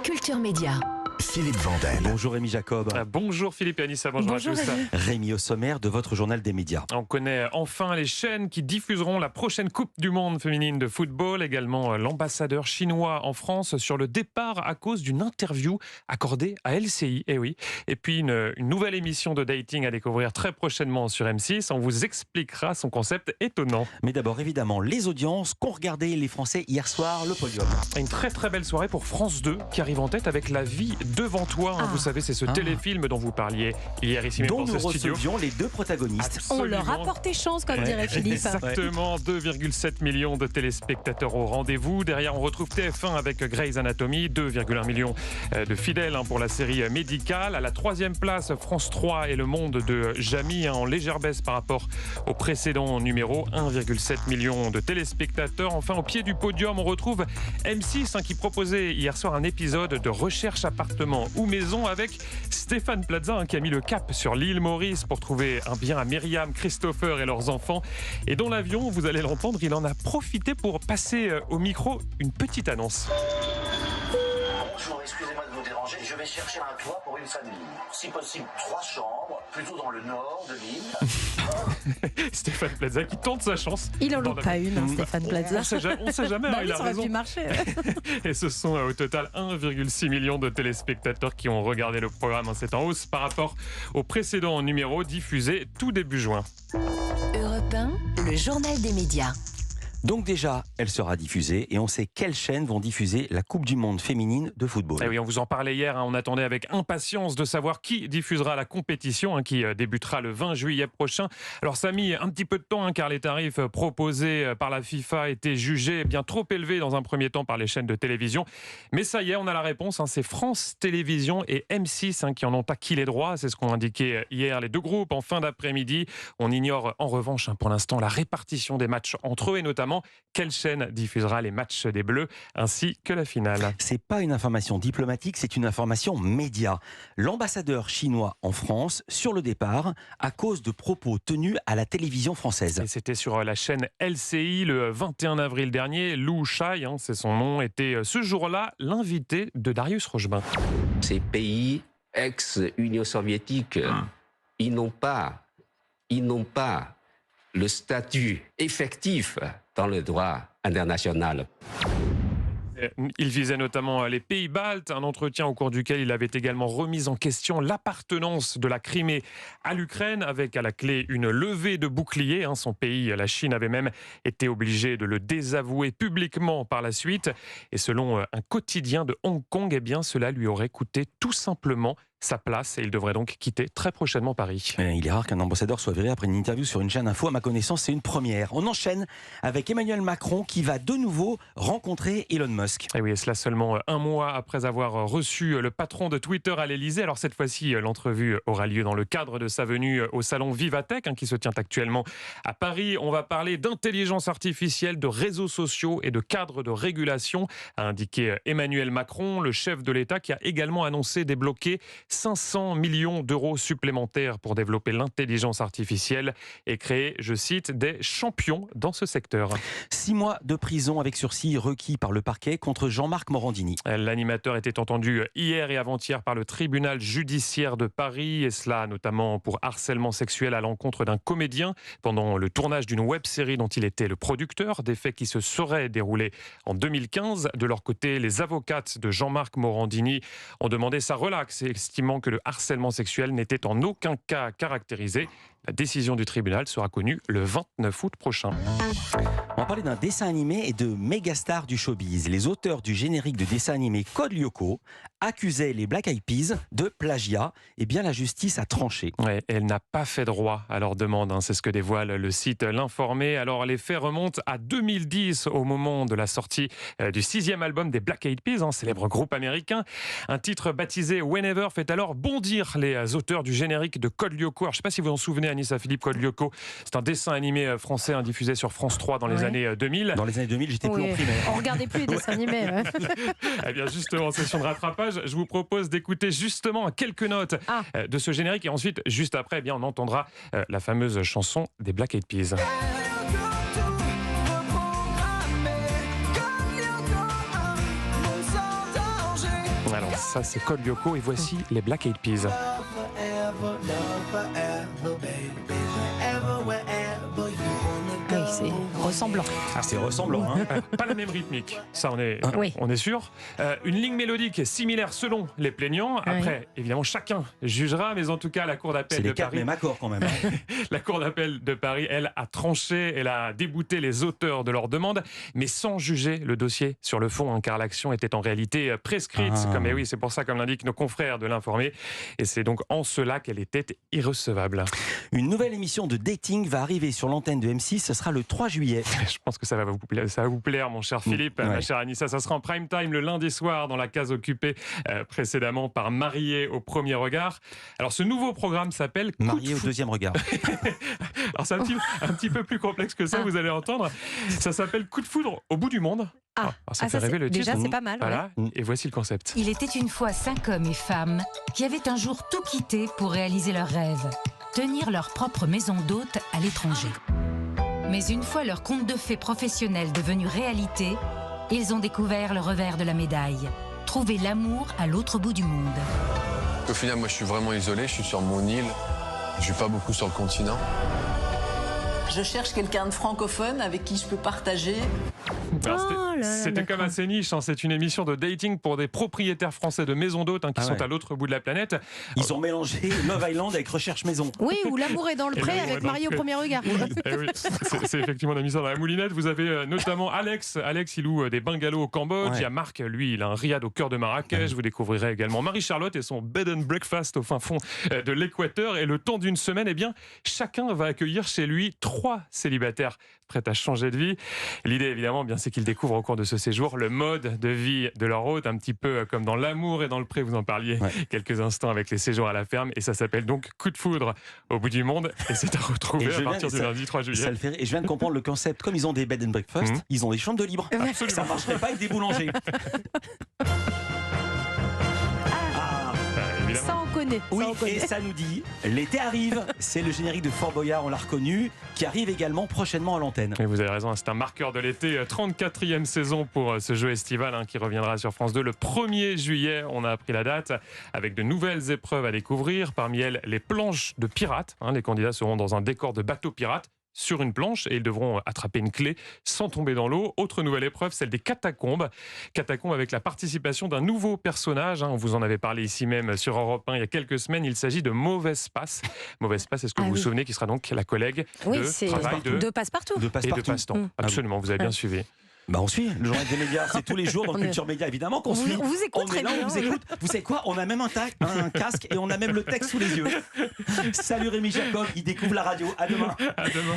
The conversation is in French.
Culture Média. Philippe Vandel. Bonjour Rémi Jacob. Bonjour Philippe et Anissa, bonjour à tous. Rémi au sommaire de votre journal des médias. On connaît enfin les chaînes qui diffuseront la prochaine Coupe du Monde féminine de football, également l'ambassadeur chinois en France sur le départ à cause d'une interview accordée à LCI. Eh oui. Et puis une nouvelle émission de dating à découvrir très prochainement sur M6. On vous expliquera son concept étonnant. Mais d'abord évidemment les audiences qu'ont regardé les Français hier soir, le podium. Une très très belle soirée pour France 2 qui arrive en tête avec La vie devant toi. Vous savez, c'est ce téléfilm dont vous parliez hier ici même dont dans nous ce studio. recevions les deux protagonistes. Absolument. On leur a porté chance, comme dirait Philippe. Exactement, 2,7 millions de téléspectateurs au rendez-vous. Derrière, on retrouve TF1 avec Grey's Anatomy, 2,1 millions de fidèles pour la série médicale. À la troisième place, France 3 et Le Monde de Jamy, en légère baisse par rapport au précédent numéro, 1,7 million de téléspectateurs. Enfin, au pied du podium, on retrouve M6 qui proposait hier soir un épisode de Recherche appartement ou maison avec Stéphane Plaza qui a mis le cap sur l'île Maurice pour trouver un bien à Myriam, Christopher et leurs enfants. Et dans l'avion, vous allez l'entendre, il en a profité pour passer au micro une petite annonce. Bonjour, excusez-moi de vous déranger, je vais chercher un toit pour une famille. Si possible, 3 chambres, plutôt dans le nord de l'île. Stéphane Plaza qui tente sa chance. Il en loupe pas une, Stéphane Plaza. On sait jamais, Bah il oui, a ça aurait raison. pu marcher. Et ce sont au total 1,6 million de téléspectateurs qui ont regardé le programme. C'est en hausse par rapport au précédent numéro diffusé tout début juin. Europe 1, le journal des médias. Donc déjà, elle sera diffusée et on sait quelles chaînes vont diffuser la Coupe du Monde féminine de football. Et oui, on vous en parlait hier, on attendait avec impatience de savoir qui diffusera la compétition qui débutera le 20 juillet prochain. Alors ça a mis un petit peu de temps car les tarifs proposés par la FIFA étaient jugés bien trop élevés dans un premier temps par les chaînes de télévision. Mais ça y est, on a la réponse, c'est France Télévisions et M6 qui en ont acquis les droits. C'est ce qu'ont indiqué hier les deux groupes en fin d'après-midi. On ignore en revanche pour l'instant la répartition des matchs entre eux et notamment quelle chaîne diffusera les matchs des Bleus ainsi que la finale. C'est pas une information diplomatique, c'est une information média. L'ambassadeur chinois en France sur le départ à cause de propos tenus à la télévision française. Et c'était sur la chaîne LCI le 21 avril dernier. Lou Shai, c'est son nom, était ce jour-là l'invité de Darius Rochebain. Ces pays ex-Union soviétique, ils n'ont pas le statut effectif dans le droit international. Il visait notamment les pays baltes, un entretien au cours duquel il avait également remis en question l'appartenance de la Crimée à l'Ukraine, avec à la clé une levée de bouclier. Son pays, la Chine, avait même été obligé de le désavouer publiquement par la suite. Et selon un quotidien de Hong Kong, cela lui aurait coûté tout simplement sa place et il devrait donc quitter très prochainement Paris. Il est rare qu'un ambassadeur soit viré après une interview sur une chaîne info. À ma connaissance, c'est une première. On enchaîne avec Emmanuel Macron qui va de nouveau rencontrer Elon Musk. Et oui, et cela seulement un mois après avoir reçu le patron de Twitter à l'Elysée. Alors cette fois-ci, l'entrevue aura lieu dans le cadre de sa venue au salon Vivatech qui se tient actuellement à Paris. On va parler d'intelligence artificielle, de réseaux sociaux et de cadres de régulation, a indiqué Emmanuel Macron, le chef de l'État qui a également annoncé débloquer 500 millions d'euros supplémentaires pour développer l'intelligence artificielle et créer, je cite, des champions dans ce secteur. 6 mois de prison avec sursis requis par le parquet contre Jean-Marc Morandini. L'animateur était entendu hier et avant-hier par le tribunal judiciaire de Paris, et cela notamment pour harcèlement sexuel à l'encontre d'un comédien pendant le tournage d'une web-série dont il était le producteur, des faits qui se seraient déroulés en 2015. De leur côté, les avocates de Jean-Marc Morandini ont demandé sa relaxe et estimant que le harcèlement sexuel n'était en aucun cas caractérisé. La décision du tribunal sera connue le 29 août prochain. On va parler d'un dessin animé et de méga stars du showbiz. Les auteurs du générique de dessin animé Code Lyoko accusaient les Black Eyed Peas de plagiat. La justice a tranché. Ouais, elle n'a pas fait droit à leur demande, c'est ce que dévoile le site L'Informé. Alors les faits remontent à 2010 au moment de la sortie du 6e album des Black Eyed Peas, célèbre groupe américain. Un titre baptisé Whenever fait alors bondir les auteurs du générique de Code Lyoko. Alors, je ne sais pas si vous vous en souvenez, Anissa, Philippe, Code Lyoko, c'est un dessin animé français diffusé sur France 3 dans les années 2000. Dans les années 2000, j'étais plus en primaire. On regardait plus les dessins animés. Eh bien justement, en session de rattrapage, je vous propose d'écouter justement quelques notes de ce générique et ensuite, juste après, on entendra la fameuse chanson des Black Eyed Peas. Ça, c'est Code Lyoko et voici les Black Eyed Peas. Oui, c'est ressemblant. Ah, c'est ressemblant. Hein. Pas la même rythmique, ça Oui. on est sûr. Une ligne mélodique similaire selon les plaignants. Après, évidemment, chacun jugera, mais en tout cas, la Cour C'est d'appel les de quatre Paris... mêmes accords quand même. Hein. La Cour d'appel de Paris, elle, a tranché, elle a débouté les auteurs de leur demande, mais sans juger le dossier sur le fond, hein, car l'action était en réalité prescrite. Et oui, c'est pour ça, comme l'indiquent nos confrères de l'Informé, et c'est donc en cela qu'elle était irrecevable. Une nouvelle émission de dating va arriver sur l'antenne de M6, ce sera le 3 juillet. Je pense que ça va vous plaire, mon cher Philippe, ma chère Anissa. Ça sera en prime time le lundi soir dans la case occupée précédemment par Marié au premier regard. Alors, ce nouveau programme s'appelle Marié au deuxième regard. Alors, c'est un petit peu plus complexe que ça, vous allez entendre. Ça s'appelle Coup de foudre au bout du monde. Alors, ça fait rêver le titre. Déjà, c'est pas mal. Voilà, Ouais. et voici le concept. Il était une fois 5 hommes et femmes qui avaient un jour tout quitté pour réaliser leurs rêves, tenir leur propre maison d'hôte à l'étranger. Mais une fois leur conte de fées professionnel devenu réalité, ils ont découvert le revers de la médaille, trouver l'amour à l'autre bout du monde. Au final, moi, je suis vraiment isolé, je suis sur mon île, je suis pas beaucoup sur le continent. Je cherche quelqu'un de francophone avec qui je peux partager. C'était comme assez niche, hein. C'est une émission de dating pour des propriétaires français de maisons d'hôtes qui sont à l'autre bout de la planète. Ils ont mélangé Love Island avec Recherche Maison. Oui, ou L'amour est dans le pré l'amour est avec dans Marié le au pré. premier regard. Eh oui, c'est effectivement on a mis ça dans la moulinette. Vous avez notamment Alex, il loue des bungalows au Cambodge. Il y a Marc, lui, il a un riad au cœur de Marrakech. Vous découvrirez également Marie-Charlotte et son bed and breakfast au fin fond de l'Équateur. Et le temps d'une semaine, eh bien, chacun va accueillir chez lui 3 célibataires prêts à changer de vie. L'idée, évidemment, bien, c'est qu'ils découvrent au cours de ce séjour le mode de vie de leur hôte, un petit peu comme dans L'amour et dans le pré, vous en parliez quelques instants avec les séjours à la ferme. Et ça s'appelle donc Coup de foudre au bout du monde. Et c'est à retrouver à partir du lundi 3 juillet. Ça le fait, et je viens de comprendre le concept. Comme ils ont des bed and breakfast, ils ont des chambres de libre. Absolument. Ça marcherait pas avec des boulangers. Ça, on connaît. Oui, ça, on connaît. et ça nous dit, l'été arrive, c'est le générique de Fort Boyard, on l'a reconnu, qui arrive également prochainement à l'antenne. Et vous avez raison, c'est un marqueur de l'été, 34e saison pour ce jeu estival qui reviendra sur France 2 le 1er juillet. On a appris la date avec de nouvelles épreuves à découvrir, parmi elles les planches de pirates. Les candidats seront dans un décor de bateau pirate sur une planche et ils devront attraper une clé sans tomber dans l'eau. Autre nouvelle épreuve, celle des catacombes. Catacombes avec la participation d'un nouveau personnage. On vous en avait parlé ici même sur Europe 1 il y a quelques semaines. Il s'agit de Mauvaise Passe. Mauvaise Passe, est-ce que vous vous souvenez, qui sera donc la collègue Oui, de c'est travail de passe-partout. De et passe-partout. de passe-temps. Absolument, vous avez bien suivi. Bah on suit, le journal des médias, c'est tous les jours dans le Culture Média, évidemment qu'on suit. On vous écoute On très est là, bien. on vous écoute. Vous savez quoi, on a même un casque et on a même le texte sous les yeux. Salut Rémi Jacob, il découvre la radio. À demain. À demain.